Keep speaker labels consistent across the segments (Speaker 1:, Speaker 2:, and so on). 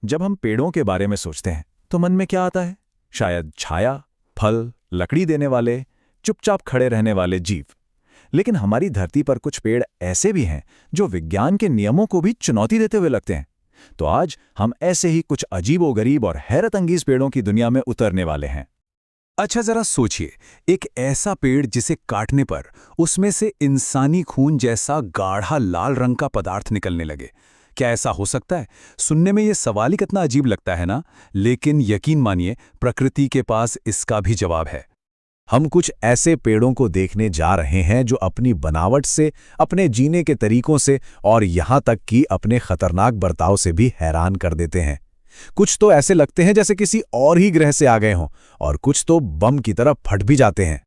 Speaker 1: जब हम पेड़ों के बारे में सोचते हैं तो मन में क्या आता है? शायद छाया, फल, लकड़ी देने वाले, चुपचाप खड़े रहने वाले जीव। लेकिन हमारी धरती पर कुछ पेड़ ऐसे भी हैं जो विज्ञान के नियमों को भी चुनौती देते हुए लगते हैं। तो आज हम ऐसे ही कुछ अजीबोगरीब और हैरतअंगेज पेड़ों की दुनिया में उतरने वाले हैं।
Speaker 2: अच्छा जरा सोचिए, एक ऐसा पेड़ जिसे काटने पर उसमें से इंसानी खून जैसा गाढ़ा लाल रंग का पदार्थ निकलने लगे। क्या ऐसा हो सकता है? सुनने में ये सवाल ही कितना अजीब लगता है ना, लेकिन यकीन मानिए प्रकृति के पास इसका भी जवाब है।
Speaker 1: हम कुछ ऐसे पेड़ों को देखने जा रहे हैं जो अपनी बनावट से, अपने जीने के तरीकों से और यहाँ तक कि अपने खतरनाक बर्ताव से भी हैरान कर देते हैं। कुछ तो ऐसे लगते हैं जैसे किसी और ही ग्रह से आ गए हों, और कुछ तो बम की तरह फट भी जाते हैं।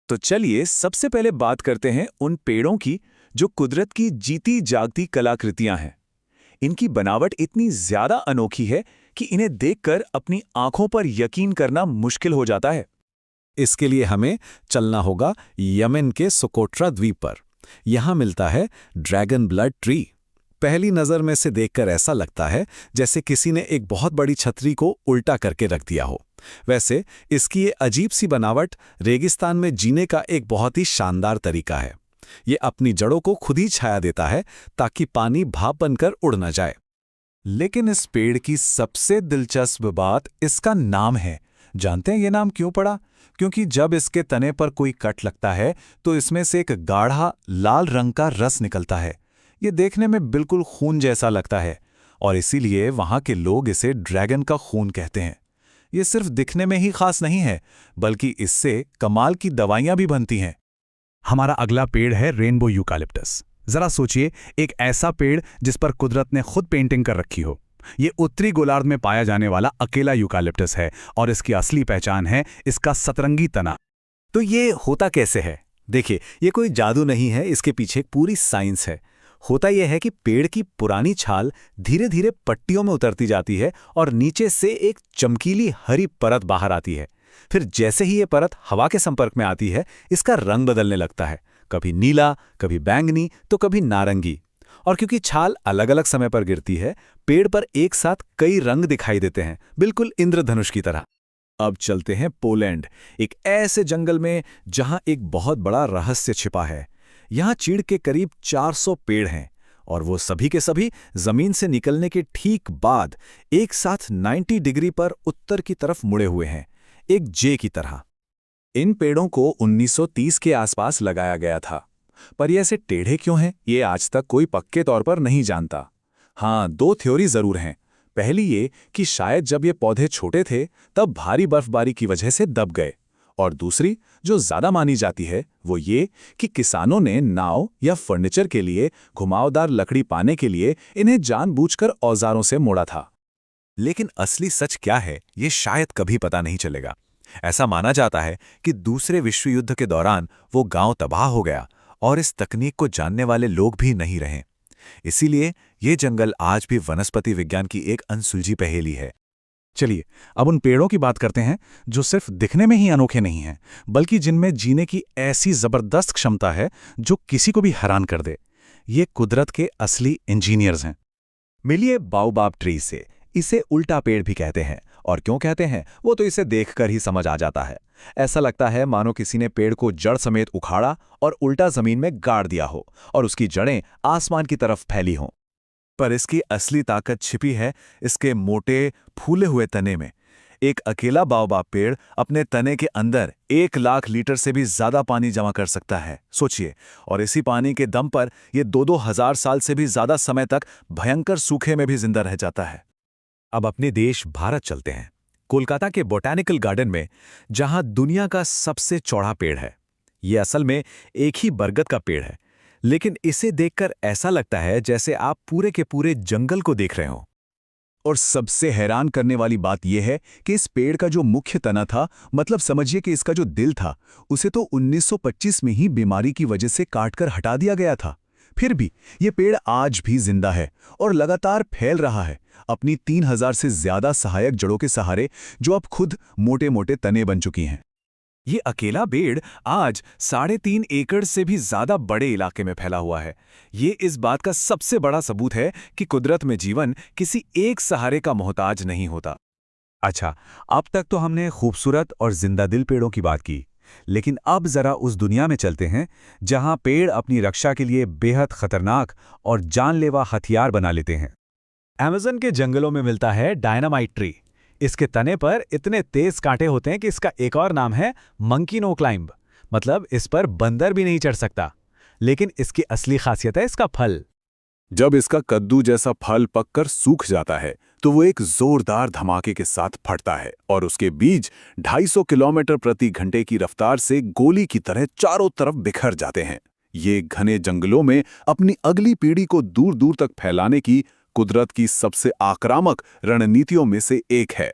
Speaker 3: तो चलिए सबसे पहले बात करते हैं उन पेड़ों की जो कुदरत की जीती जागती कलाकृतियां हैं। इनकी बनावट इतनी ज्यादा अनोखी है कि इन्हें देखकर अपनी आंखों पर यकीन करना मुश्किल हो जाता है।
Speaker 2: इसके लिए हमें चलना होगा यमन के सोकोट्रा द्वीप पर। यहाँ मिलता है ड्रैगन ब्लड ट्री। पहली नज़र में से देखकर ऐसा लगता है जैसे किसी ने एक बहुत बड़ी छतरी को उल्टा करके रख दिया हो। वैसे इसकी ये अजीब सी बनावट रेगिस्तान में जीने का एक बहुत ही शानदार तरीका है। ये अपनी जड़ों को खुद ही छाया देता है ताकि पानी भाप बनकर उड़ न जाए।
Speaker 1: लेकिन इस पेड़ की सबसे दिलचस्प बात इसका नाम है। जानते हैं ये नाम क्यों पड़ा? क्योंकि जब इसके तने पर कोई कट लगता है तो इसमें से एक गाढ़ा लाल रंग का रस निकलता है। ये देखने में बिल्कुल खून जैसा लगता है और इसीलिए वहाँ के लोग इसे ड्रैगन का खून कहते हैं। ये सिर्फ दिखने में ही खास नहीं है, बल्कि इससे कमाल की दवाइयाँ भी बनती हैं।
Speaker 4: हमारा अगला पेड़ है रेनबो यूकालिप्टस। जरा सोचिए, एक ऐसा पेड़ जिस पर कुदरत ने खुद पेंटिंग कर रखी हो। ये उत्तरी गोलार्ध में पाया जाने वाला अकेला यूकालिप्टस है और इसकी असली पहचान है इसका सतरंगी तना।
Speaker 3: तो ये होता कैसे है? देखिए, ये कोई जादू नहीं है, इसके पीछे एक पूरी साइंस है। होता यह है कि पेड़ की पुरानी छाल धीरे धीरे पट्टियों में उतरती जाती है और नीचे से एक चमकीली हरी परत बाहर आती है। फिर जैसे ही ये परत हवा के संपर्क में आती है, इसका रंग बदलने लगता है, कभी नीला, कभी बैंगनी, तो कभी नारंगी। और क्योंकि छाल अलग अलग समय पर गिरती है, पेड़ पर एक साथ कई रंग दिखाई देते हैं, बिल्कुल इंद्रधनुष की तरह। अब चलते हैं पोलैंड, एक ऐसे जंगल में जहां एक बहुत बड़ा रहस्य छिपा है। यहाँ चीड़ के करीब 400 पेड़ हैं और वो सभी के सभी जमीन से निकलने के ठीक बाद एक साथ 90 डिग्री पर उत्तर की तरफ मुड़े हुए हैं, एक जे की तरह।
Speaker 1: इन पेड़ों को 1930 के आसपास लगाया गया था, पर ये ऐसे टेढ़े क्यों हैं, ये आज तक कोई पक्के तौर पर नहीं जानता। हाँ, दो थ्योरी जरूर हैं। पहली ये कि शायद जब ये पौधे छोटे थे तब भारी बर्फबारी की वजह से दब गए, और दूसरी जो ज्यादा मानी जाती है वो ये कि किसानों ने नाव या फर्नीचर के लिए घुमावदार लकड़ी पाने के लिए इन्हें जानबूझकर औजारों से मोड़ा था।
Speaker 3: लेकिन असली सच क्या है, ये शायद कभी पता नहीं चलेगा। ऐसा माना जाता है कि दूसरे विश्व युद्ध के दौरान वो गांव तबाह हो गया और इस तकनीक को जानने वाले लोग भी नहीं रहे। इसीलिए ये जंगल आज भी वनस्पति विज्ञान की एक अनसुलझी पहेली है।
Speaker 4: चलिए अब उन पेड़ों की बात करते हैं जो सिर्फ दिखने में ही अनोखे नहीं हैं, बल्कि जिनमें जीने की ऐसी जबरदस्त क्षमता है जो किसी को भी हैरान कर दे। ये कुदरत के असली इंजीनियर्स हैं।
Speaker 1: मिलिए बाओबाब ट्री से। इसे उल्टा पेड़ भी कहते हैं, और क्यों कहते हैं वो तो इसे देखकर ही समझ आ जाता है। ऐसा लगता है मानो किसी ने पेड़ को जड़ समेत उखाड़ा और उल्टा जमीन में गाड़ दिया हो और उसकी जड़ें आसमान की तरफ फैली हों।
Speaker 3: पर इसकी असली ताकत छिपी है इसके मोटे फूले हुए तने में। एक अकेला बाओबाब पेड़ अपने तने के अंदर 1 लाख लीटर से भी ज्यादा पानी जमा कर सकता है, सोचिए। और इसी पानी के दम पर यह 2-2 हजार साल से भी ज्यादा समय तक भयंकर सूखे में भी जिंदा रह जाता है।
Speaker 1: अब अपने देश भारत चलते हैं, कोलकाता के बोटैनिकल गार्डन में, जहां दुनिया का सबसे चौड़ा पेड़ है। ये असल में एक ही बरगद का पेड़ है, लेकिन इसे देखकर ऐसा लगता है जैसे आप पूरे के पूरे जंगल को देख रहे हो। और सबसे हैरान करने वाली बात यह है कि इस पेड़ का जो मुख्य तना था, मतलब समझिए कि इसका जो दिल था, उसे तो 1925 में ही बीमारी की वजह से काटकर हटा दिया गया था। फिर भी ये पेड़ आज भी जिंदा है और लगातार फैल रहा है अपनी 3000 से ज्यादा सहायक जड़ों के सहारे, जो अब खुद मोटे मोटे तने बन चुकी हैं।
Speaker 3: ये अकेला पेड़ आज 3.5 एकड़ से भी ज्यादा बड़े इलाके में फैला हुआ है। ये इस बात का सबसे बड़ा सबूत है कि कुदरत में जीवन किसी एक सहारे का मोहताज नहीं होता।
Speaker 1: अच्छा, अब तक तो हमने खूबसूरत और जिंदा दिल पेड़ों की बात की, लेकिन अब जरा उस दुनिया में चलते हैं जहां पेड़ अपनी रक्षा के लिए बेहद खतरनाक और जानलेवा हथियार बना लेते हैं। अमेज़न के जंगलों में मिलता है डायनामाइट ट्री। इसके तने पर इतने तेज कांटे होते हैं कि इसका एक और नाम है मंकी नो क्लाइंब, मतलब इस पर बंदर भी नहीं चढ़ सकता। लेकिन इसकी असली खासियत है इसका फल।
Speaker 2: जब इसका कद्दू जैसा फल पककर सूख जाता है तो वो एक जोरदार धमाके के साथ फटता है और उसके बीज 250 किलोमीटर प्रति घंटे की रफ्तार से गोली की तरह चारों तरफ बिखर जाते हैं। ये घने जंगलों में अपनी अगली पीढ़ी को दूर दूर तक फैलाने की कुदरत की सबसे आक्रामक रणनीतियों में से एक है।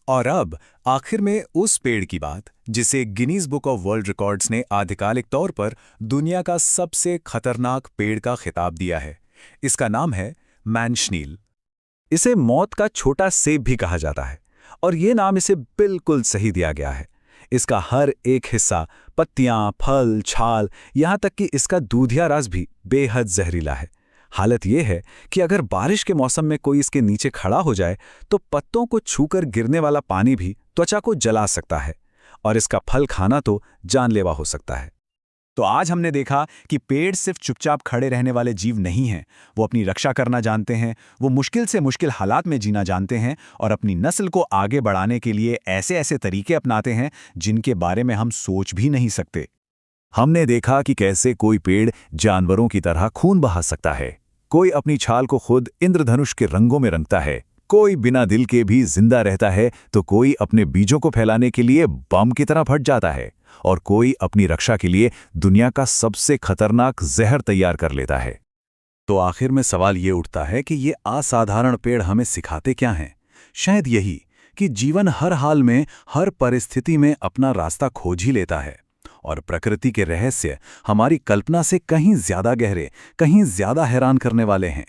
Speaker 1: और अब आखिर में उस पेड़ की बात जिसे Guinness book of world records ने आधिकारिक तौर पर दुनिया का सबसे खतरनाक पेड़ का खिताब दिया है। इसका नाम है मैनशनील। इसे मौत का छोटा सेब भी कहा जाता है और ये नाम इसे बिल्कुल सही दिया गया है। इसका हर एक हिस्सा, पत्तियां, फल, छाल, यहाँ तक कि इसका दूधिया रस भी बेहद जहरीला है। हालत यह है कि अगर बारिश के मौसम में कोई इसके नीचे खड़ा हो जाए तो पत्तों को छूकर गिरने वाला पानी भी त्वचा को जला सकता है और इसका फल खाना तो जानलेवा हो सकता है। तो आज हमने देखा कि पेड़ सिर्फ चुपचाप खड़े रहने वाले जीव नहीं हैं। वो अपनी रक्षा करना जानते हैं, वो मुश्किल से मुश्किल हालात में जीना जानते हैं और अपनी नस्ल को आगे बढ़ाने के लिए ऐसे ऐसे तरीके अपनाते हैं जिनके बारे में हम सोच भी नहीं सकते। हमने देखा कि कैसे कोई पेड़ जानवरों की तरह खून बहा सकता है, कोई अपनी छाल को खुद इंद्रधनुष के रंगों में रंगता है, कोई बिना दिल के भी जिंदा रहता है, तो कोई अपने बीजों को फैलाने के लिए बम की तरह फट जाता है और कोई अपनी रक्षा के लिए दुनिया का सबसे खतरनाक जहर तैयार कर लेता है। तो आखिर में सवाल ये उठता है कि ये असाधारण पेड़ हमें सिखाते क्या हैं? शायद यही कि जीवन हर हाल में, हर परिस्थिति में अपना रास्ता खोज ही लेता है और प्रकृति के रहस्य हमारी कल्पना से कहीं ज्यादा गहरे, कहीं ज्यादा हैरान करने वाले हैं।